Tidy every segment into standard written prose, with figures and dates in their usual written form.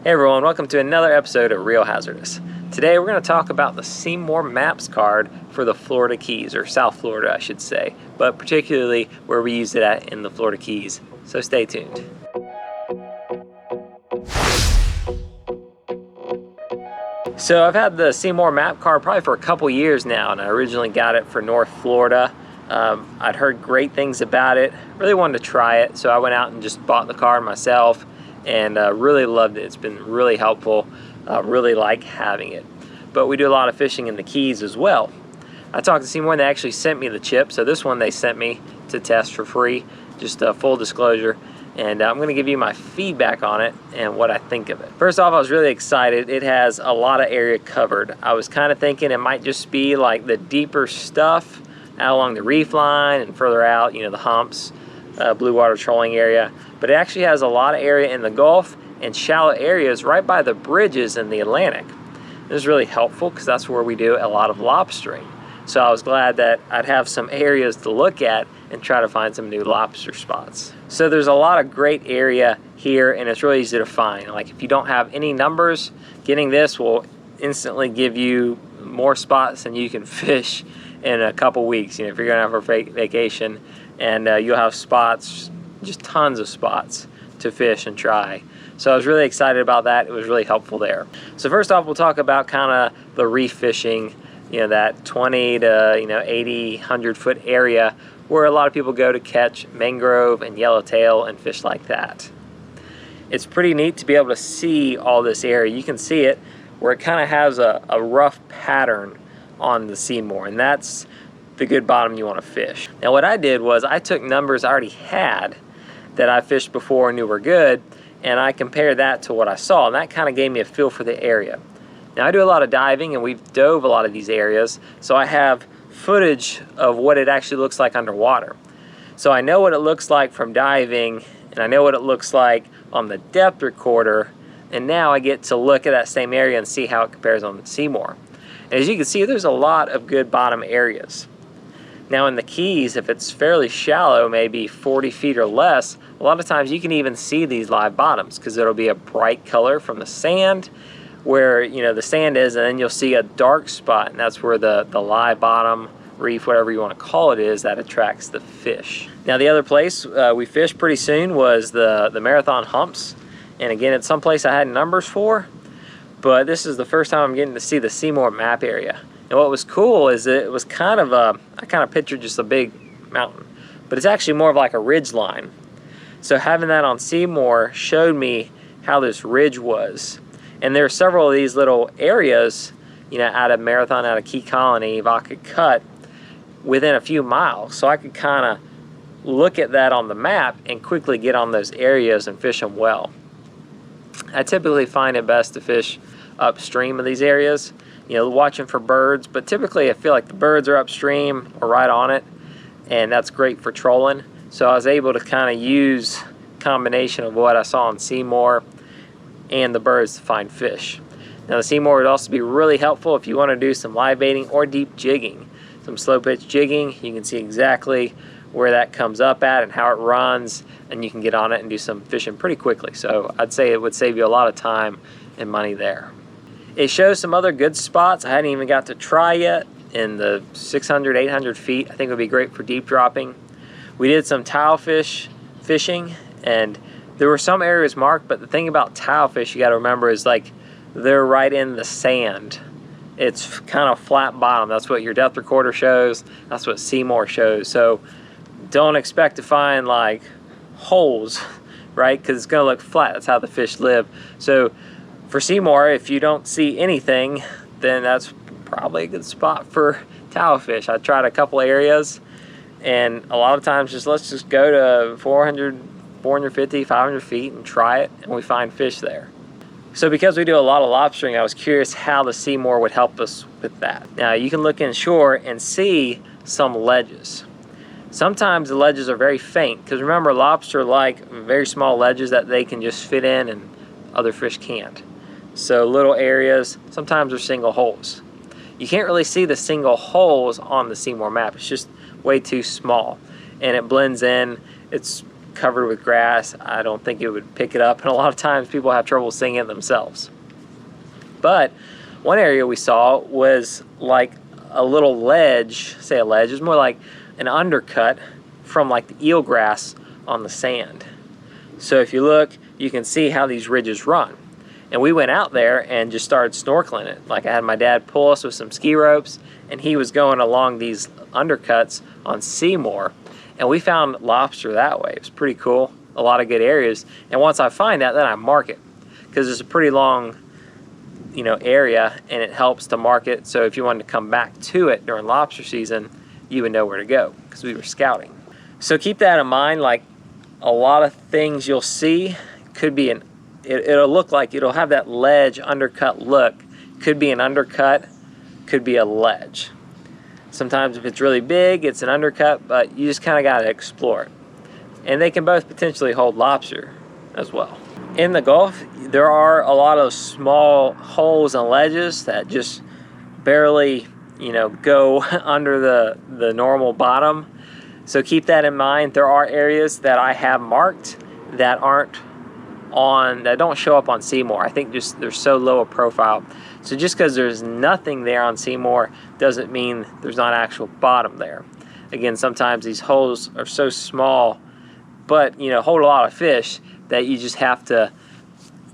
Hey everyone, welcome to another episode of Real Hazardous. Today we're going to talk about the CMOR Maps card for the Florida Keys, or South Florida I should say, but particularly where we use it at in the Florida Keys. So stay tuned. So I've had the CMOR Map card probably for a couple years now, and I originally got it for North Florida. I'd heard great things about it, really wanted to try it, so I went out and just bought the card myself and really loved it. It's been really helpful, really like having it. But we do a lot of fishing in the Keys as well. I talked to CMOR and they actually sent me the chip, so this one they sent me to test for free, just a full disclosure. And I'm going to give you my feedback on it and what I think of it. First off, I was really excited. It has a lot of area covered. I was kind of thinking it might just be like the deeper stuff out along the reef line and further out, you know, the humps, blue water trolling area. But it actually has a lot of area in the Gulf and shallow areas right by the bridges in the Atlantic. This is really helpful because that's where we do a lot of lobstering. So I was glad that I'd have some areas to look at and try to find some new lobster spots. So there's a lot of great area here and it's really easy to find. Like if you don't have any numbers, getting this will instantly give you more spots than you can fish in a couple weeks. You know, if you're gonna have a vacation, and you'll have spots, just tons of spots to fish and try. So I was really excited about that. It was really helpful there. So first off, we'll talk about kind of the reef fishing, you know, that 20 to 80, 100 foot area where a lot of people go to catch mangrove and yellowtail and fish like that. It's pretty neat to be able to see all this area. You can see it where it kind of has a rough pattern on the CMOR, and that's the good bottom you want to fish. Now what I did was I took numbers I already had that I fished before and knew were good, and I compared that to what I saw, and that kind of gave me a feel for the area. Now I do a lot of diving and we've dove a lot of these areas, so I have footage of what it actually looks like underwater. So I know what it looks like from diving, and I know what it looks like on the depth recorder, and now I get to look at that same area and see how it compares on the CMOR. And as you can see, there's a lot of good bottom areas. Now in the Keys, if it's fairly shallow, maybe 40 feet or less, a lot of times you can even see these live bottoms because it'll be a bright color from the sand where, you know, the sand is, and then you'll see a dark spot, and that's where the live bottom, reef, whatever you want to call it is, that attracts the fish. Now the other place we fished pretty soon was the Marathon Humps. And again, it's someplace I had numbers for, but this is the first time I'm getting to see the CMOR map area. And what was cool is that it was kind of I kind of pictured just a big mountain, but it's actually more of like a ridge line. So having that on CMOR showed me how this ridge was. And there are several of these little areas, you know, out of Marathon, out of Key Colony, Vaca Cut, within a few miles. So I could kind of look at that on the map and quickly get on those areas and fish them well. I typically find it best to fish upstream of these areas, you know, watching for birds, but typically I feel like the birds are upstream or right on it, and that's great for trolling. So I was able to kind of use a combination of what I saw on CMOR and the birds to find fish. Now the CMOR would also be really helpful if you want to do some live baiting or deep jigging. Some slow pitch jigging, you can see exactly where that comes up at and how it runs, and you can get on it and do some fishing pretty quickly. So I'd say it would save you a lot of time and money there. It shows some other good spots I hadn't even got to try yet in the 600, 800 feet. I think it would be great for deep dropping. We did some tilefish fishing, and there were some areas marked, but the thing about tilefish you got to remember is like they're right in the sand. It's kind of flat bottom. That's what your depth recorder shows. That's what CMOR shows. So don't expect to find like holes, right? Because it's going to look flat. That's how the fish live. So for CMOR, if you don't see anything, then that's probably a good spot for tilefish. I tried a couple areas, and a lot of times let's just go to 400, 450, 500 feet and try it, and we find fish there. So because we do a lot of lobstering, I was curious how the CMOR would help us with that. Now you can look inshore and see some ledges. Sometimes the ledges are very faint, because remember, lobster like very small ledges that they can just fit in and other fish can't. So little areas, sometimes they're single holes. You can't really see the single holes on the CMOR map. It's just way too small, and it blends in. It's covered with grass, I don't think it would pick it up, and a lot of times people have trouble seeing it themselves. But one area we saw was like a little ledge, say a ledge, it's more like an undercut from like the eelgrass on the sand. So if you look, you can see how these ridges run. And we went out there and just started snorkeling it. Like I had my dad pull us with some ski ropes, and he was going along these undercuts on CMOR, and we found lobster that way. It was pretty cool, a lot of good areas. And once I find that, then I mark it, because it's a pretty long, you know, area, and it helps to mark it. So if you wanted to come back to it during lobster season, you would know where to go, because we were scouting. So keep that in mind. Like a lot of things you'll see could be it'll look like, it'll have that ledge undercut look. Could be an undercut, could be a ledge. Sometimes if it's really big, it's an undercut, but you just kind of got to explore it. And they can both potentially hold lobster as well. In the Gulf, there are a lot of small holes and ledges that just barely, you know, go under the normal bottom. So keep that in mind. There are areas that I have marked that don't show up on CMOR. I think just they're so low a profile. So just because there's nothing there on CMOR doesn't mean there's not actual bottom there. Again, sometimes these holes are so small, but you know, hold a lot of fish, that you just have to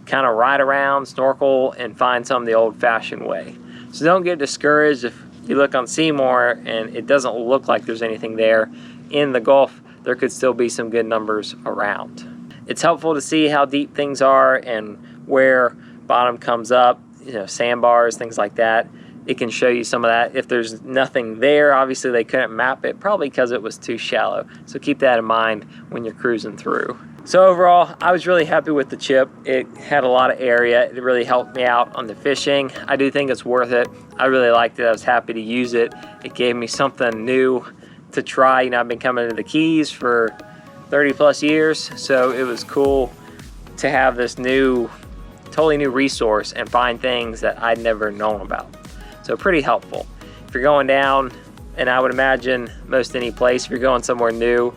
kind of ride around, snorkel, and find some the old-fashioned way. So don't get discouraged if you look on CMOR and it doesn't look like there's anything there. In the Gulf, there could still be some good numbers around. It's helpful to see how deep things are and where bottom comes up, you know, sandbars, things like that. It can show you some of that. If there's nothing there, obviously they couldn't map it, probably because it was too shallow. So keep that in mind when you're cruising through. So overall, I was really happy with the chip. It had a lot of area. It really helped me out on the fishing. I do think it's worth it. I really liked it. I was happy to use it. It gave me something new to try. You know, I've been coming to the Keys for 30 plus years, so it was cool to have this totally new resource and find things that I'd never known about. So pretty helpful. If you're going down, and I would imagine most any place, if you're going somewhere new,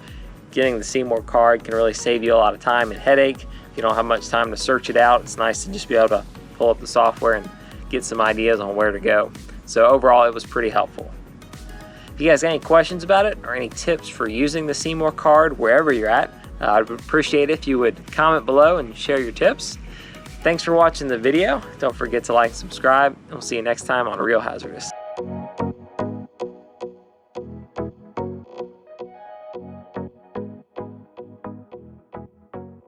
getting the CMOR card can really save you a lot of time and headache. If you don't have much time to search it out, it's nice to just be able to pull up the software and get some ideas on where to go. So overall, it was pretty helpful. If you guys got any questions about it or any tips for using the CMOR card wherever you're at, I'd appreciate it if you would comment below and share your tips. Thanks for watching the video. Don't forget to like and subscribe, and we'll see you next time on Real Hazardous.